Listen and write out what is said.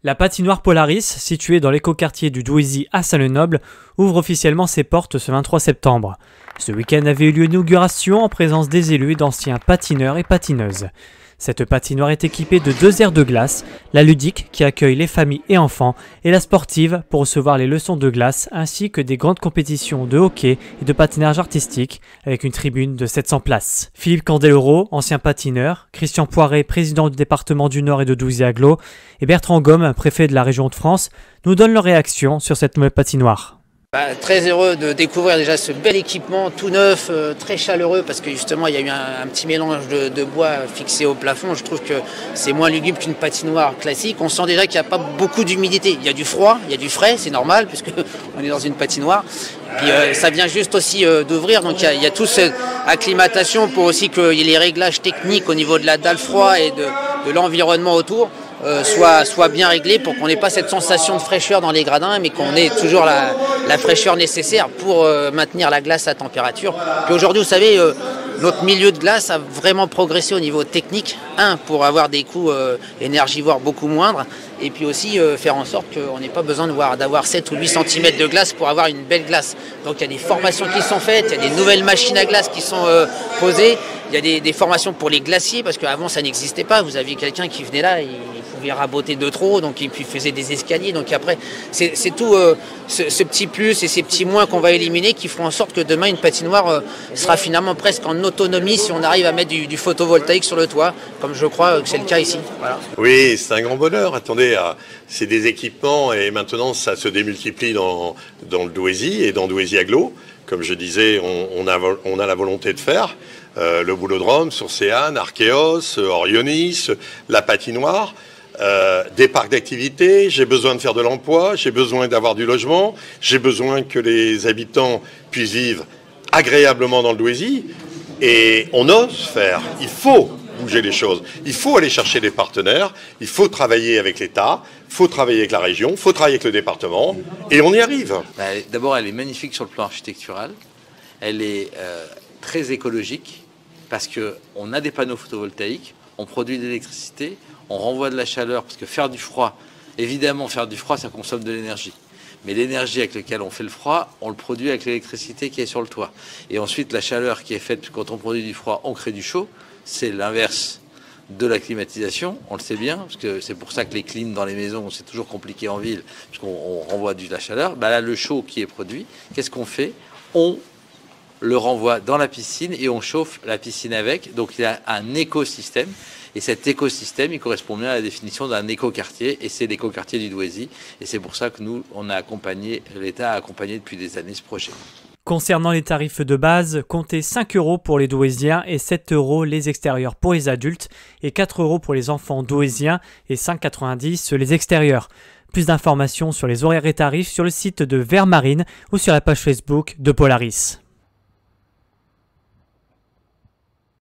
La patinoire Polaris, située dans l'écoquartier du Douaisis à Saint-Lenoble, ouvre officiellement ses portes ce 23 septembre. Ce week-end avait eu lieu l'inauguration en présence des élus et d'anciens patineurs et patineuses. Cette patinoire est équipée de 2 aires de glace, la ludique qui accueille les familles et enfants et la sportive pour recevoir les leçons de glace ainsi que des grandes compétitions de hockey et de patinage artistique avec une tribune de 700 places. Philippe Candeloro, ancien patineur, Christian Poiret, président du département du Nord et de Douaisis-Agglo et Bertrand Gomme, préfet de la région de France, nous donnent leur réaction sur cette nouvelle patinoire. Très heureux de découvrir déjà ce bel équipement tout neuf, très chaleureux parce que justement il y a eu un petit mélange de bois fixé au plafond. Je trouve que c'est moins lugubre qu'une patinoire classique. On sent déjà qu'il n'y a pas beaucoup d'humidité. Il y a du froid, il y a du frais, c'est normal puisque on est dans une patinoire. Puis ça vient juste aussi d'ouvrir, donc il y a toute cette acclimatation pour aussi qu'il y ait les réglages techniques au niveau de la dalle froid et de l'environnement autour. Soit bien réglé pour qu'on n'ait pas cette sensation de fraîcheur dans les gradins, mais qu'on ait toujours la fraîcheur nécessaire pour maintenir la glace à température. Puis aujourd'hui, vous savez, notre milieu de glace a vraiment progressé au niveau technique. Pour avoir des coûts énergivores beaucoup moindres, et puis aussi faire en sorte qu'on n'ait pas besoin d'avoir 7 ou 8 cm de glace pour avoir une belle glace. Donc il y a des formations qui sont faites, il y a des nouvelles machines à glace qui sont posées. Il y a des formations pour les glaciers, parce qu'avant ça n'existait pas. Vous aviez quelqu'un qui venait là, il pouvait raboter de trop, donc il faisait des escaliers. Donc après, c'est tout ce petit plus et ces petits moins qu'on va éliminer qui feront en sorte que demain une patinoire sera finalement presque en autonomie si on arrive à mettre du photovoltaïque sur le toit, comme je crois que c'est le cas ici. Voilà. Oui, c'est un grand bonheur. Attendez, c'est des équipements et maintenant ça se démultiplie dans le Douaisis et dans Douaisis-Agglo. Comme je disais, on a la volonté de faire. Le Boulodrome, Sourcéane, Archéos, Orionis, la patinoire, des parcs d'activités. J'ai besoin de faire de l'emploi, j'ai besoin d'avoir du logement, j'ai besoin que les habitants puissent vivre agréablement dans le Douaisis. Et on ose faire, il faut bouger les choses, il faut aller chercher des partenaires, il faut travailler avec l'État, il faut travailler avec la région, il faut travailler avec le département, et on y arrive. D'abord, elle est magnifique sur le plan architectural, elle est très écologique, parce qu'on a des panneaux photovoltaïques, on produit de l'électricité, on renvoie de la chaleur, parce que faire du froid, évidemment faire du froid ça consomme de l'énergie. Mais l'énergie avec laquelle on fait le froid, on le produit avec l'électricité qui est sur le toit. Et ensuite la chaleur qui est faite quand on produit du froid, on crée du chaud, c'est l'inverse de la climatisation, on le sait bien, parce que c'est pour ça que les clims dans les maisons, c'est toujours compliqué en ville, parce qu'on renvoie de la chaleur. Là, le chaud qui est produit, qu'est-ce qu'on fait? On le renvoie dans la piscine et on chauffe la piscine avec. Donc il y a un écosystème et cet écosystème il correspond bien à la définition d'un écoquartier et c'est l'écoquartier du Douaisis et c'est pour ça que nous on a accompagné, l'État a accompagné depuis des années ce projet. Concernant les tarifs de base, comptez 5 € pour les Douaisiens et 7 € les extérieurs pour les adultes et 4 € pour les enfants douaisiens et 5,90 € les extérieurs. Plus d'informations sur les horaires et tarifs sur le site de Vermarine ou sur la page Facebook de Polaris.